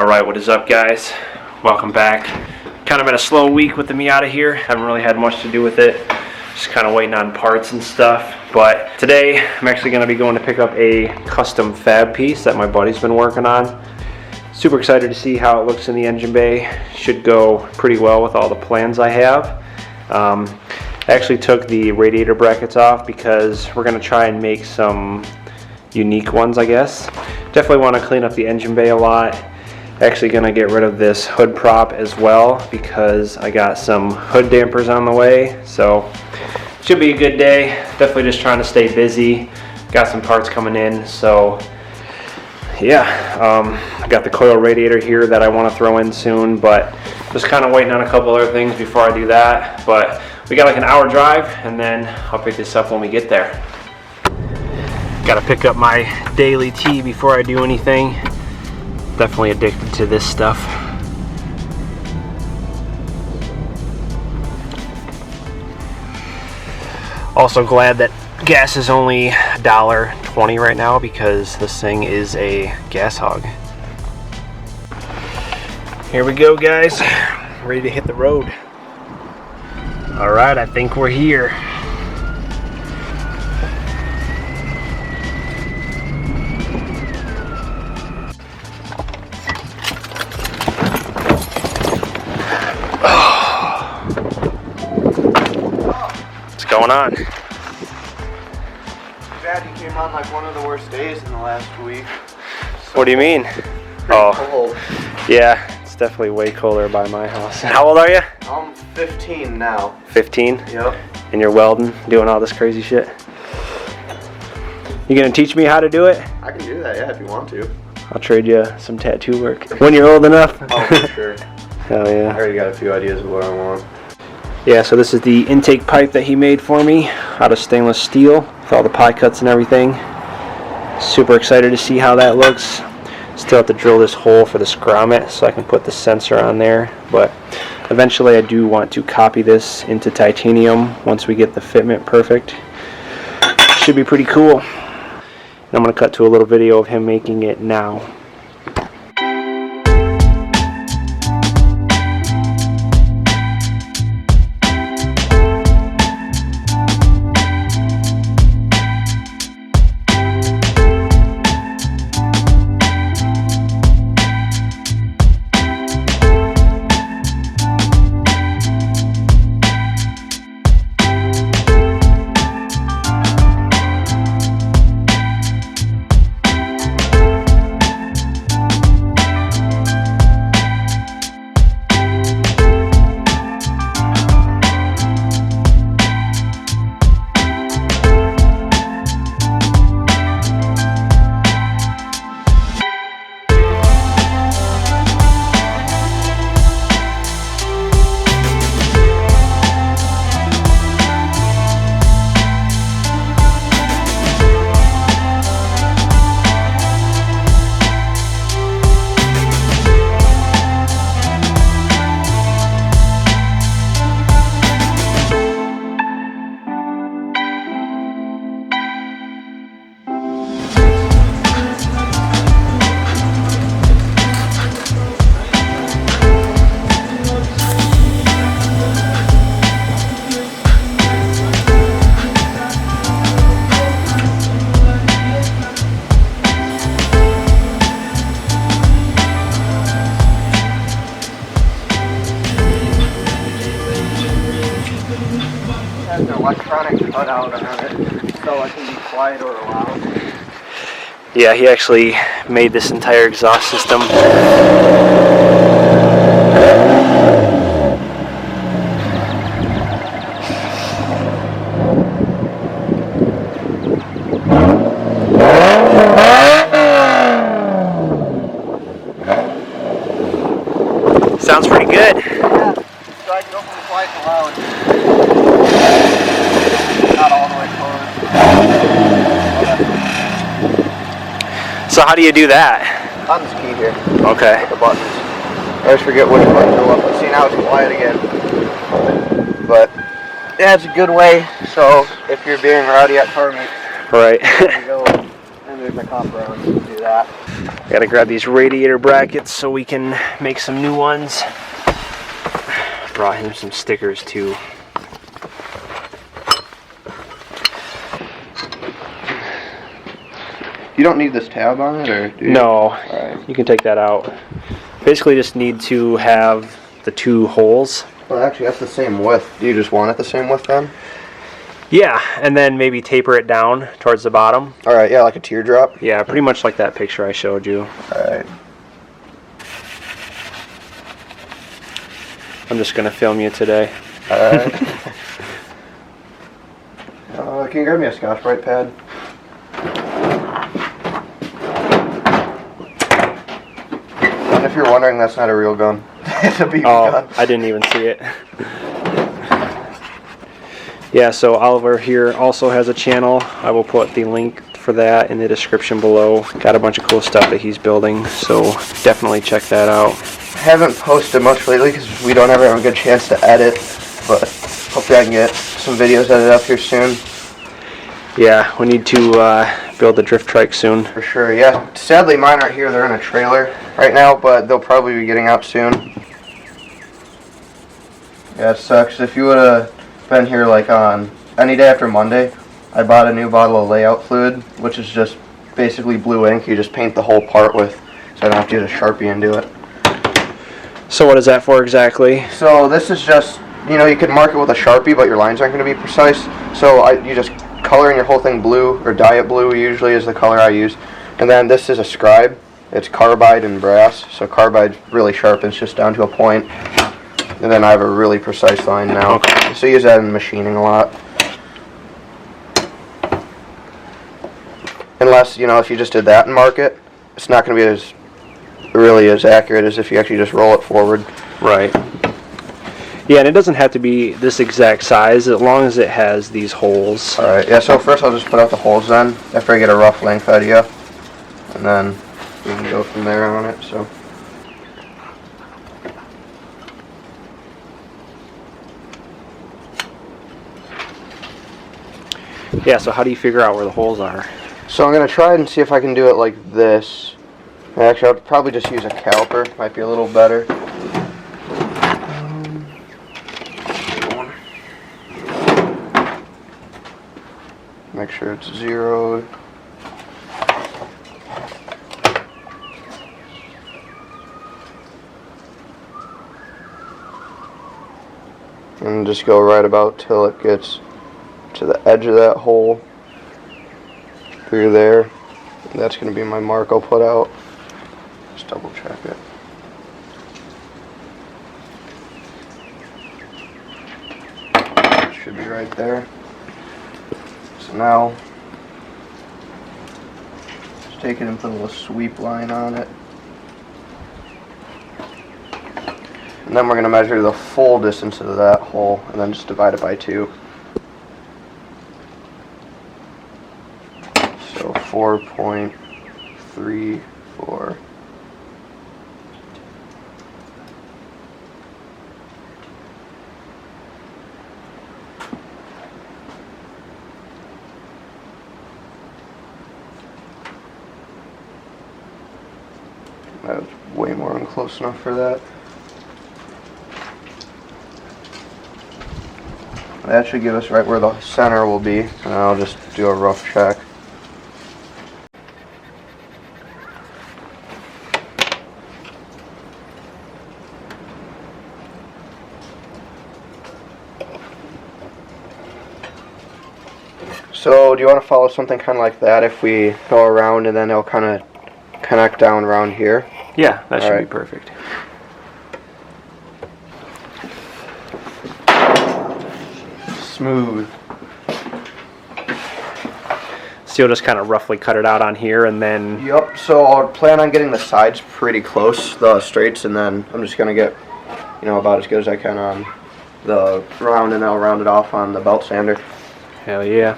Alright, what is up guys? Welcome back. Kind of been a slow week with the Miata here. Haven't really had much to do with it. Just kind of waiting on parts and stuff. But today I'm actually going to be going to pick up a custom fab piece that my buddy's been working on. Super excited to see how it looks in the engine bay. Should go pretty well with all the plans I have. I actually took the radiator brackets off because we're going to try and make some unique ones, I guess. Definitely want to clean up the engine bay a lot. Actually going to get rid of this hood prop as well because I got some hood dampers on the way. So should be a good day. Definitely just trying to stay busy. Got some parts coming in. So yeah, I got the coil radiator here that I want to throw in soon, but just kind of waiting on a couple other things before I do that. But we got like an hour drive and then I'll pick this up when we get there. Got to pick up my daily tea before I do anything. Definitely addicted to this stuff. Also glad that gas is only $1.20 right now because this thing is a gas hog. Here we go guys, ready to hit the road. Alright, I think we're here. Going on? Too bad you came on like one of the worst days in the last week. So what do you mean? Cold. Yeah, it's definitely way colder by my house. How old are you? I'm 15 now. 15? Yep. And you're welding, doing all this crazy shit? You gonna teach me how to do it? I can do that, yeah, if you want to. I'll trade you some tattoo work. When you're old enough? Oh, for sure. Hell yeah. I already got a few ideas of what I want. Yeah, so this is the intake pipe that he made for me out of stainless steel with all the pie cuts and everything. Super excited to see how that looks. Still have to drill this hole for the grommet so I can put the sensor on there, but eventually I do want to copy this into titanium once we get the fitment perfect. Should be pretty cool. And I'm going to cut to a little video of him making it now. Has an electronic cutout on it so I can be quiet or loud. Yeah, he actually made this entire exhaust system. Sounds pretty good. Yeah, so I can go from quiet to loud. Not all the way closed. So how do you do that? On this key here. Okay. With the buttons. I always forget which buttons go up. See, now it's quiet again. But yeah, it's a good way. So if you're being rowdy at car meet, Right. there you go. And there's my comp around. Do that. Gotta grab these radiator brackets so we can make some new ones. Brought him some stickers too. You don't need this tab on it, or do you? No, Alright. you can take that out. Basically just need to have the 2 holes. Well, actually, that's the same width. Do you just want it the same width then? Yeah, and then maybe taper it down towards the bottom. Alright, yeah, like a teardrop? Yeah, pretty much like that picture I showed you. Alright. I'm just gonna film you today. Alright. Can you grab me a Scotch-Brite pad? And if you're wondering, that's not a real gun. It's a BB gun. I didn't even see it. Yeah, so Oliver here also has a channel. I will put the link for that in the description below. Got a bunch of cool stuff that he's building, so definitely check that out. I haven't posted much lately because we don't ever have a good chance to edit, but hopefully I can get some videos edited up here soon. Yeah, we need to build the drift trike soon. For sure, yeah. Sadly, mine aren't here. They're in a trailer right now, but they'll probably be getting out soon. Yeah, it sucks. If you would have been here like on any day after Monday, I bought a new bottle of layout fluid, which is just basically blue ink. You just paint the whole part with, so I don't have to use a Sharpie and do it. So what is that for exactly? So this is just, you know, you could mark it with a Sharpie, but your lines aren't going to be precise. So you just color in your whole thing blue, or dye it blue usually is the color I use. And then this is a scribe. It's carbide and brass. So carbide really sharpens just down to a point. And then I have a really precise line now. Okay. So I use that in machining a lot. Unless, you know, if you just did that and mark it, it's not going to be as accurate as if you actually just roll it forward. Right. Yeah, and it doesn't have to be this exact size as long as it has these holes. Alright, yeah, so first I'll just put out the holes then, after I get a rough length idea. And then we can go from there on it, so. Yeah, so how do you figure out where the holes are? So I'm going to try and see if I can do it like this. Actually, I'll probably just use a caliper, might be a little better. Make sure it's zeroed. And just go right about till it gets to the edge of that hole through there. And that's going to be my mark I'll put out. Just double check it. Should be right there. So now, just take it and put a little sweep line on it. And then we're going to measure the full distance of that hole and then just divide it by 2. So 4.34. That was way more than close enough for that. That should give us right where the center will be, and I'll just do a rough check. So do you want to follow something kind of like that if we go around and then it'll kind of connect down around here? Yeah, that should All be right. perfect. Smooth. So you'll just kind of roughly cut it out on here and then... Yep, so I'll plan on getting the sides pretty close, the straights, and then I'm just going to get, you know, about as good as I can on the round, and I'll round it off on the belt sander. Hell yeah.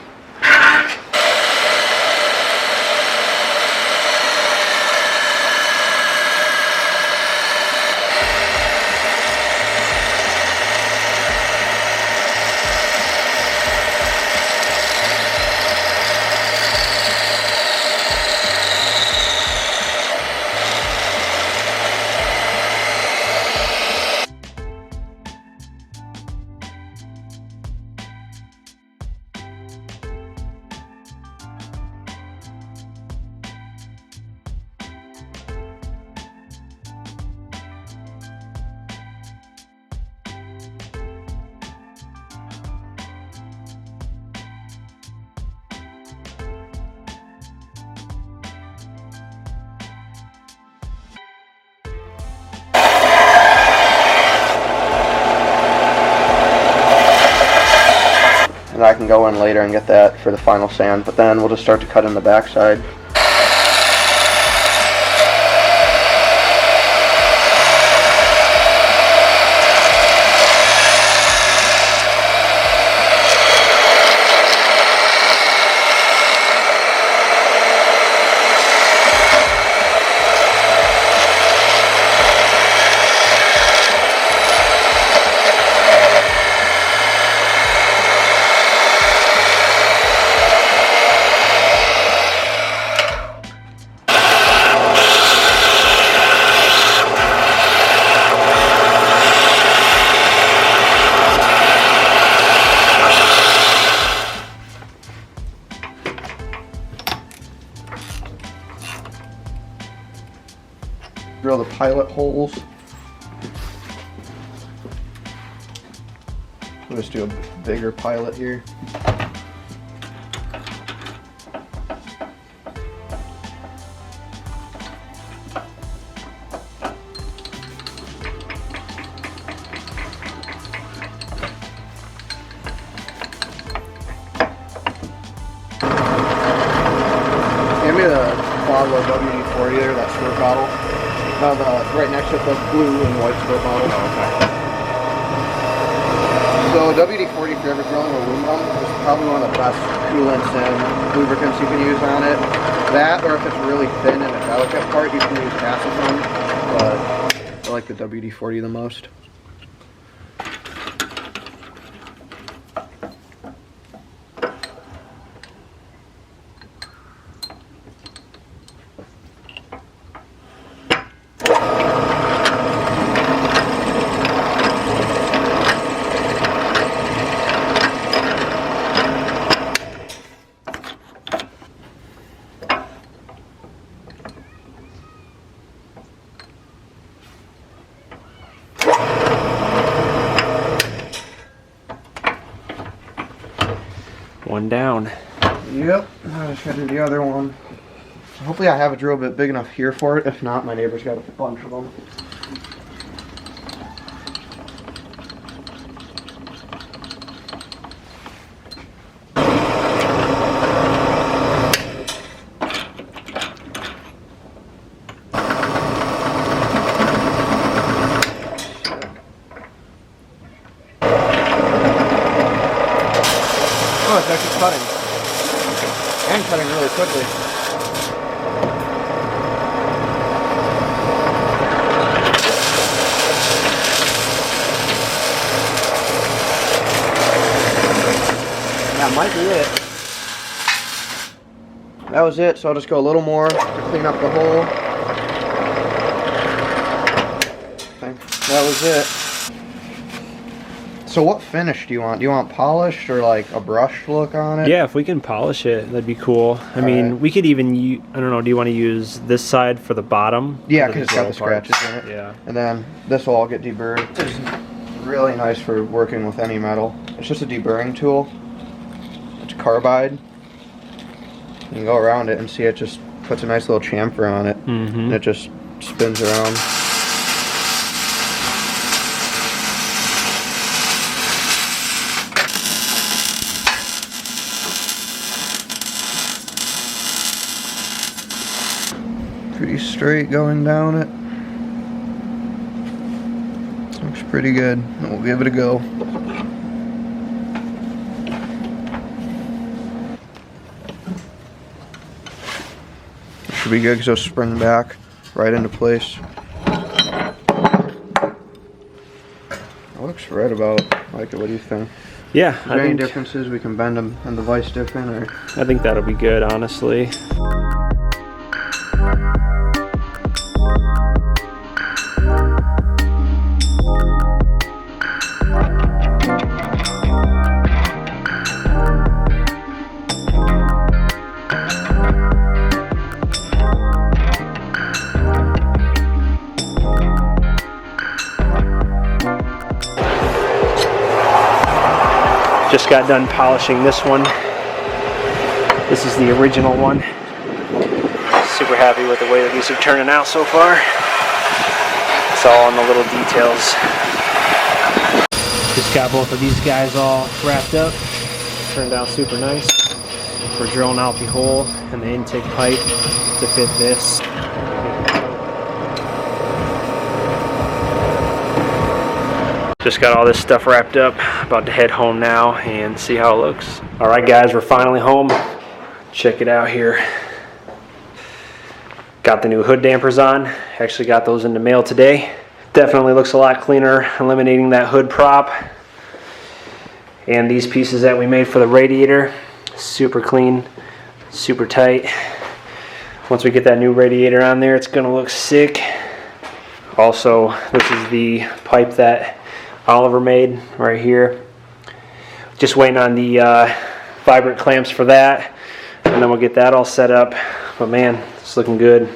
and I can go in later and get that for the final sand. But then we'll just start to cut in the backside. Drill the pilot holes. We'll just do a bigger pilot here. Give me the bottle of WD-40 there, that squirt bottle. No, right next to it, the blue and white squirt bottle. So WD-40, if you're ever drilling aluminum, is probably one of the best coolants and lubricants you can use on it. That, or if it's really thin and a delicate part, you can use acetone. But I like the WD-40 the most. One down. Yep, I just gotta do the other one. So hopefully I have a drill bit big enough here for it. If not, my neighbor's got a bunch of them. Oh, it's actually cutting. And cutting really quickly. That might be it. That was it, so I'll just go a little more to clean up the hole. Okay, that was it. So what finish do you want? Do you want polished or like a brush look on it? Yeah, if we can polish it, that'd be cool. I mean, we could even use, I don't know, do you want to use this side for the bottom? Yeah, because it's got the scratches in it. Yeah. And then this will all get deburred. It's really nice for working with any metal. It's just a deburring tool. It's carbide. You can go around it and see it just puts a nice little chamfer on it. And it just spins around. Pretty straight going down it. Looks pretty good. We'll give it a go. Should be good because it'll spring back right into place. It looks right about like it. What do you think? Yeah, Is there any differences? We can bend them and the vise different, or I think that'll be good, honestly. Just got done polishing this one. This is the original one. Super happy with the way that these are turning out so far. It's all in the little details. Just got both of these guys all wrapped up. turned out super nice. We're drilling out the hole and the intake pipe to fit this. Just got all this stuff wrapped up. About to head home now and see how it looks. All right, guys, we're finally home. Check it out here. Got the new hood dampers on. Actually got those in the mail today. Definitely looks a lot cleaner, eliminating that hood prop. And these pieces that we made for the radiator, super clean, super tight. Once we get that new radiator on there, it's gonna look sick. Also, this is the pipe that Oliver made right here. Just waiting on the vibrant clamps for that, and then we'll get that all set up. But man, it's looking good.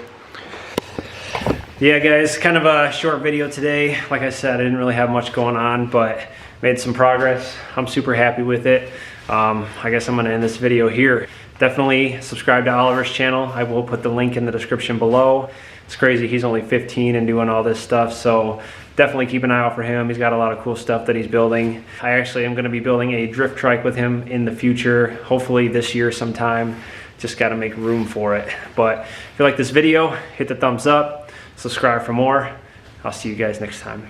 Yeah, guys, kind of a short video today. Like I said, I didn't really have much going on, but made some progress. I'm super happy with it. I guess I'm gonna end this video here. Definitely subscribe to Oliver's channel. I will put the link in the description below. It's crazy, he's only 15 and doing all this stuff, so definitely keep an eye out for him. He's got a lot of cool stuff that he's building. I actually am gonna be building a drift trike with him in the future, hopefully this year sometime. Just gotta make room for it. But if you like this video, hit the thumbs up, subscribe for more. I'll see you guys next time.